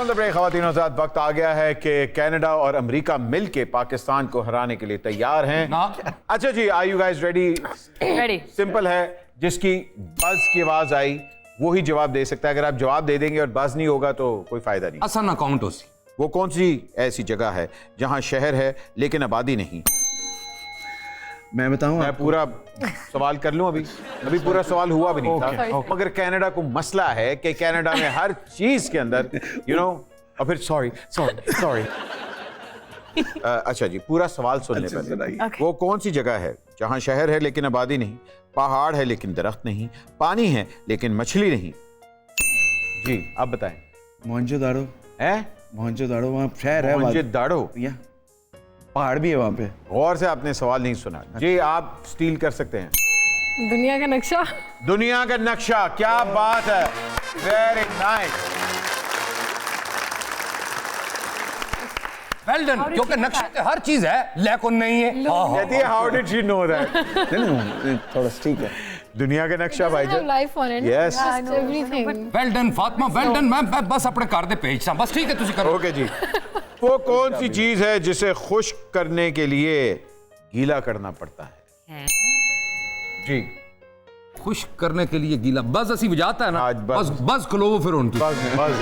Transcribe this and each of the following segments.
From the break ख़वातीन और हज़रात, वक्त आ गया है कि कनाडा और अमेरिका मिलके पाकिस्तान को हराने के लिए तैयार हैं ना? अच्छा जी, are you guys ready? Ready. Simple है, जिसकी बज़ की आवाज आई वो ही जवाब दे सकता है। अगर आप जवाब दे देंगे और बज़ नहीं होगा तो कोई फायदा नहीं। असन अकाउंट होसी। वो कौन सी ऐसी जगह है जहां शहर है लेकिन आबादी नहीं? मैं बताऊं? मैं पूरा सवाल कर लूं? अभी पूरा सवाल हुआ भी नहीं था। मगर कनाडा को मसला है कि कनाडा में हर चीज के अंदर और फिर सॉरी अच्छा जी, पूरा सवाल सुन ले पहले। वो कौन सी जगह है जहां शहर है लेकिन आबादी नहीं, पहाड़ है लेकिन दरख्त नहीं, पानी है लेकिन मछली नहीं? जी आप बताएं। मोहनजोदाड़ो है? मोहनजोदाड़ो वहाँ शहर है। मोहनजोदाड़ो या पहाड़ भी है वहाँ पे। गौर से आपने सवाल नहीं सुना जी, आप स्टील कर सकते हैं। दुनिया का नक्शा। दुनिया का नक्शा, क्या बात है, वेरी नाइस। वेल डन, क्योंकि नक्शे पे हर चीज है लेकिन नहीं है। कहती है how did she know that? नहीं, थोड़ा ठीक है। दुनिया का नक्शा भाईजान। Life on it. Yes. Everything. Well done Fatima, well done. मैं बस अपने घर दे भेजता बस। ठीक है, तुझे करो। ओके जी। वो कौन सी चीज है जिसे खुश्क करने के लिए गीला करना पड़ता है? जी खुश करने के लिए गीला बस असी बजाता है ना। आज बस। बस खलो फिर उनकी। बस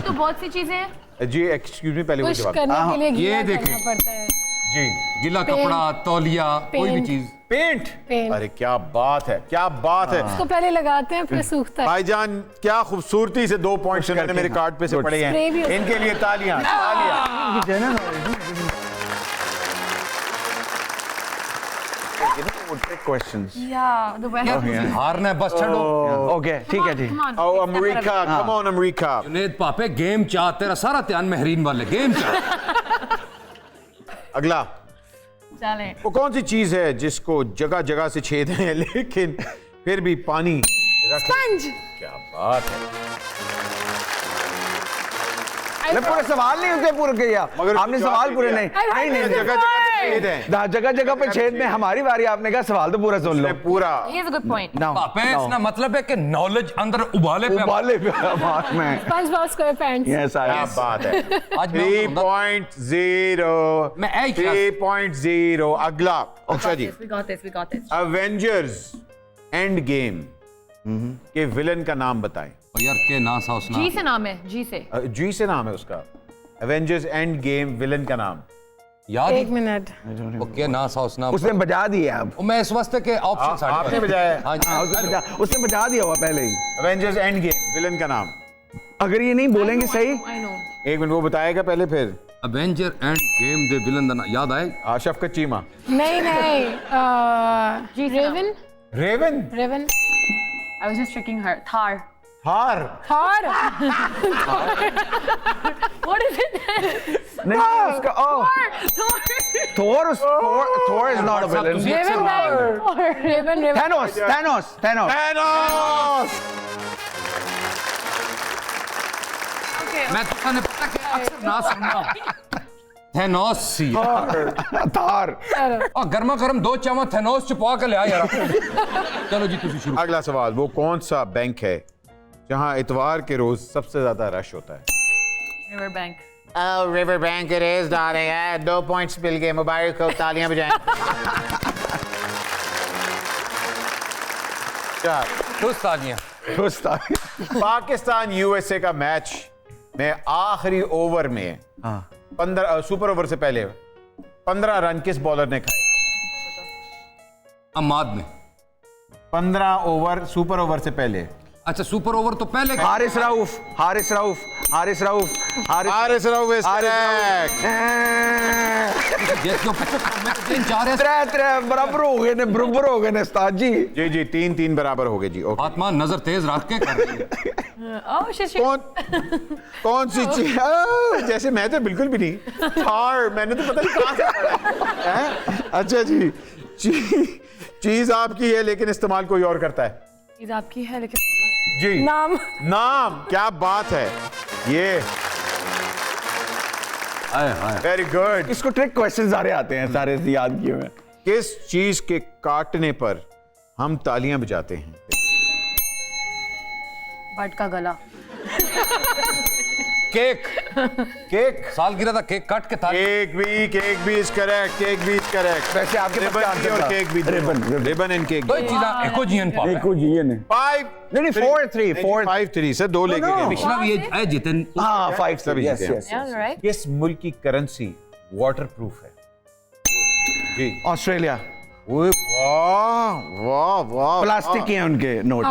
तो बहुत सी चीजें हैं। जी एक्सक्यूज मी, पहले वो खुश जवाब। करने के लिए गीला ये करना देखें। पड़ता है। जी गीला कपड़ा, तौलिया, कोई भी चीज। पेंट। पेंट। अरे क्या बात है, क्या बात है इसको पहले लगाते हैं फिर सूखता है। भाईजान। क्या खूबसूरती से 2 पॉइंट्स मैंने मेरे कार्ड पे से पड़े स्प्रे भी हैं। होता इनके लिए तालियां तालियां। क्वेश्चंस। हारना है बस छोड़ो। ओके ठीक है जी। Oh, America, come on America. Junaid पापे गेम चाह, तेरा सारा ध्यान महरीन वाले गेम चाह। अगला, चलें। वो कौन सी चीज है जिसको जगह जगह से छेद है लेकिन फिर भी पानी स्पंज। क्या बात है। मैं पूरे सवाल नहीं उनके पूरे किया, मगर आपने जवाब सवाल नहीं पूरे दिया। नहीं नहीं जगह जगह पे छेद है। जगह जगह पे छेद में हमारी बारी, आपने कहा सवाल तो पूरा सुन लो। पूरा He has a good point. पापे इसका मतलब है कि नॉलेज अंदर उबाले पे उबाले पे आवाज में। Sponge Bob स्क्वायरपैंट्स। यस क्या बात है। आज मैं 3.0 मैं ऐ ही क्लास- 3.0 अगला। अच्छा जी, We got this. We got this. Avengers end game के विलन का नाम बताएं। यार के ना सा उसना जी से नाम है। जी से। जी से नाम है उसका। अवेंजर्स एंड गेम विलन का नाम। याद एक मिनट। ओके ना सा उसना उसने बजा दिया अब। मैं इस वास्ते के ऑप्शन आपने बजाया है। हाँ जी। उसने बजा दिया हुआ पहले ही। अवेंजर्स एंड गेम विलन का नाम। अगर ये नहीं बोलेंगे सही। I know. एक मिनट, वो बताएगा पहले फिर। अवेंजर एंड गेम दे विलन दा याद आए? शफकत चीमा। नहीं। Raven. Raven. Raven. I was just tricking her. Thar. हार। थॉर। What is it? नहीं उसका Thor is not a villain. Raven. Thanos. Thanos. मैं तो कहने पता कि अक्सर ना सुनना थैनोस सी थार। और गर्मा गर्म 2 चावल थैनोस चुपा के ले आ यार। चलो जी तुसी शुरू। अगला सवाल, वो कौन सा बैंक है जहां इतवार के रोज सबसे ज्यादा रश होता है? River Bank. Oh, River Bank it is, darling. 2 points मिल गए, मुबारक हो, तालियां बजाएं। पाकिस्तान यूएसए का मैच में आखिरी ओवर में 15 सुपर ओवर से पहले 15 रन किस बॉलर ने खाए? अमाद ने। 15 ओवर सुपर ओवर से पहले। अच्छा सुपर ओवर तो पहले हारिस राउफ हारिस राउफ is correct। देखो मैं तो 3-4 त्रै बराबर हो गए ने उस्ताद जी। जी 3-3 बराबर हो गए जी। ओके, आत्मा नजर तेज रख के कर रही है। Oh shit. कौन सी चीज? जैसे मैं तो बिल्कुल भी नहीं। थार मैंने तो पता नहीं कहां से है। अच्छा जी, चीज आपकी है लेकिन इस्तेमाल कोई और करता है। चीज आपकी है लेकिन जी नाम। क्या बात है ये। Very good. इसको ट्रिक क्वेश्चन सारे आते हैं, सारे याद किए हुए। किस चीज के काटने पर हम तालियां बजाते हैं? बट का गला। केक केक सालगिरह का केक काट के थाली केक भी इज करेक्ट केक भी इज करेक्ट वैसे आपके पास क्या आंसर और था? केक भी रिबन एंड केक दो चीज़ा एको जीवन पा एक को जी ने 5 नहीं 4-3 5-3 से 2 लेके no. गए पिछला भी ये जितन हाँ 5 सभी यस जीते हैं। Yes Yeah, right. किस मुल्क की करेंसी वाटरप्रूफ है जी ऑस्ट्रेलिया ओए वाह वाह वाह प्लास्टिक के हैं उनके नोट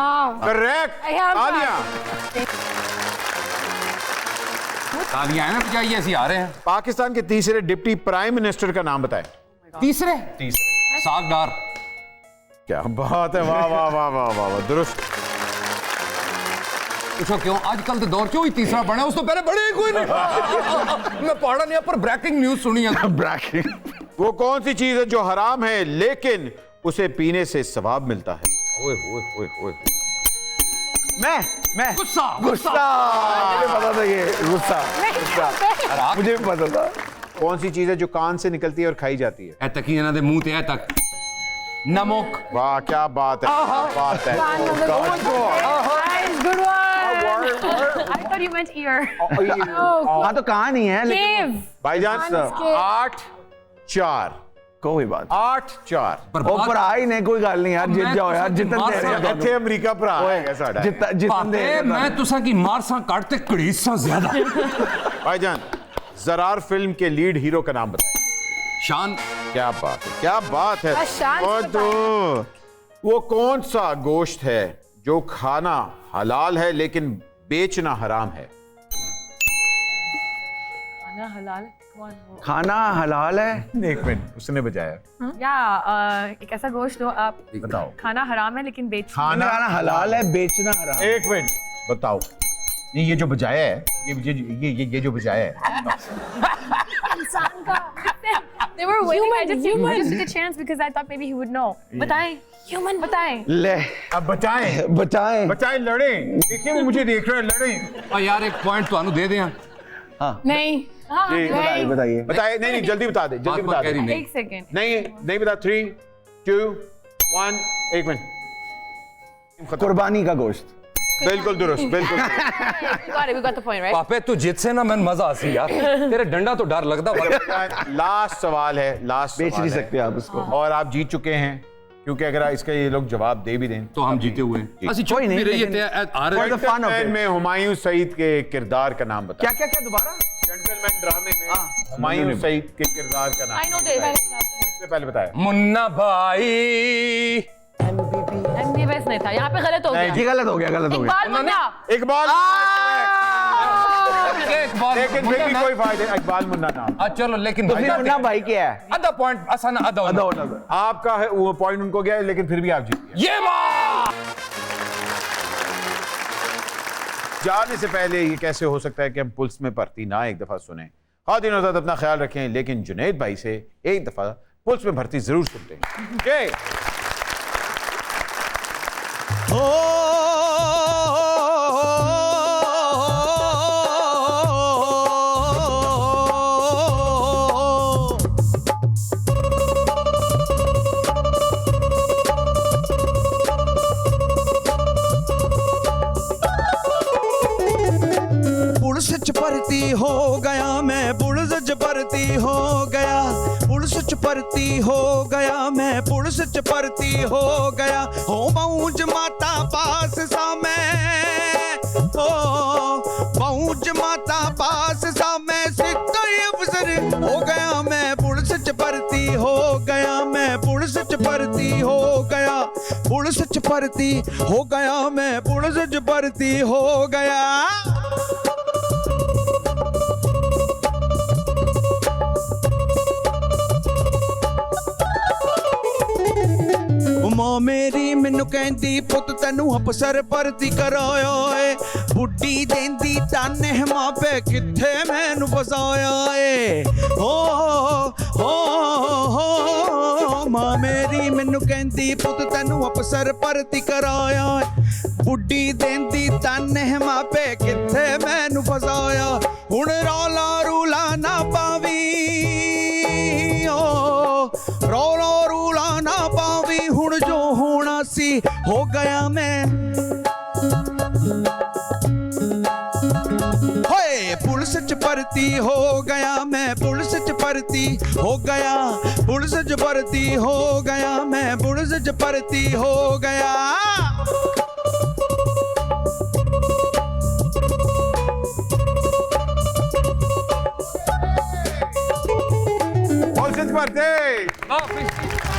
करेक्ट I have तालियां तालियां हैं ना बजाइए ऐसी आ रहे हैं पाकिस्तान के तीसरे डिप्टी प्राइम मिनिस्टर का नाम बताएं तीसरे तीसरे सागदार क्या बात है वाह वाह वाह वाह वाह वाह दुरुस्त पूछो क्यों आजकल तो दौर क्यों ही तीसरा बना उस तो पहले बड़े ही कोई नहीं मैं पढ़ा नहीं पर ब्रेकिंग न्यूज़ सुनी है ब्रैकिंग वो कौन सी चीज है जो हराम है लेकिन उसे पीने से सवाब मिलता है ओए ओए ओए ओए मैं गुस्सा गुस्सा मुझे पता था ये गुस्सा मुझे भी पता था कौन सी चीज है जो कान से निकलती है और खाई जाती है ए तक ही ना दे मुंह ते ए तक नमक वाह क्या बात है क्या बात है Nice, good one. I thought you meant ear. हाँ तो कहाँ नहीं है लेकिन Cave. भाईजान 8-4 कोई बात 8-4 ओ पर आई नहीं कोई गल नहीं यार जित जाओ यार जितन दे रहे हैं ਇੱਥੇ ਅਮਰੀਕਾ ਭਰਾ ਹੈ ਸਾਡਾ जितन दे रहे हैं मैं तुसा की मारसा काटते कड़ीसा ज्यादा भाईजान जरार फिल्म के लीड हीरो का नाम बताएं शान क्या बात है शान से तो वो कौन सा गोश्त है जो खाना हलाल है लेकिन बेचना हराम है Anna halal. Come on. खाना हलाल है एक मिनट उसने बजाया Yeah, एक ऐसा गोश्त जो आप बताओ खाना हराम है लेकिन बेच खाना खाना हलाल है बेचना हराम है। एक मिनट बताओ ये जो बजाया है ये जो बजाया है इंसान का They were waiting. I Human, just human. took a chance because I thought maybe he would know. बताएं. human. बताएं. ले अब बचाएं बचाएं लड़े देखिए वो मुझे देख रहे हैं लड़े और यार एक पॉइंट तो दे दें नहीं हाँ, जी, नहीं. बताइए बताए नहीं जल्दी बता दे जल्दी बता दे नहीं एक सेकेंड. नहीं बता 3 2 1 एक मिनट कुर्बानी का गोश्त बिल्कुल दुरुस्त बिल्कुल We got the point, right? पापे तू जित से ना मैं मजा आसी यार तेरे डंडा तो डर लगता लास्ट सवाल है लास्ट बेच नहीं सकते आप उसको और आप जीत चुके हैं क्योंकि अगर इसका ये लोग जवाब दे भी दें तो हम जीते हुए हैं कोई नहीं, नहीं रही लेकिन- आ रहे For the fun of it. में हुमायूं सईद के किरदार का नाम बता क्या दोबारा जेंटलमैन ड्रामे में हुमायूं सईद के किरदार का नाम I know this. सबसे पहले बताया मुन्ना भाई MBBS नहीं था. यहाँ पे गलत हो गया. ये गलत हो गया इकबाल मुन्ना. इकबाल एक बार लेकिन फिर भी कोई फायदा नहीं, इकबाल मुन्ना नाम चलो लेकिन तो फिर मुन्ना भाई क्या है आधा पॉइंट आसान आधा आपका है वो पॉइंट उनको गया लेकिन फिर भी आप जीत गए ये बात जाने से पहले ये कैसे हो सकता है कि हम पुलिस में भर्ती ना एक दफा सुने खातिन हज़रात अपना ख्याल रखें लेकिन जुनैद भाई से एक दफा पुलिस में भर्ती जरूर सुनते हैं जय पुलिस च भर्ती हो गया मैं पुलिस च भर्ती हो गया पुलिस च भर्ती हो गया मैं पुलिस च भर्ती हो गया हो मौज माता पास सा मैं हो मौज माता पास सा मैं सिक्का अफसर हो गया मैं पुलिस च भर्ती हो गया मैं पुलिस च भर्ती हो गया पुलिस च भर्ती हो गया मैं पुलिस च भर्ती हो गया मां मेरी मैनू कहंदी पुत तैनू अफसर भर्ती कराया है बुड्ढी देंदी ताने मापे किथे मैनू फसाया है हो मां मेरी मैनू कहंदी पुत तैनू अफसर भर्ती कराया है बुड्ढी देंदी ताने मापे किथे मैनू फसाया हुण रौला रूला ना पावी रौला रूला ना पावी हुण जो होना सी हो गया मैं होए पुलिस भर्ती हो गया मैं पुलिस च भर्ती हो गया पुलिस च भर्ती हो गया मैं पुलिस च भर्ती हो गया Paul Sitz birthday! Oh, please.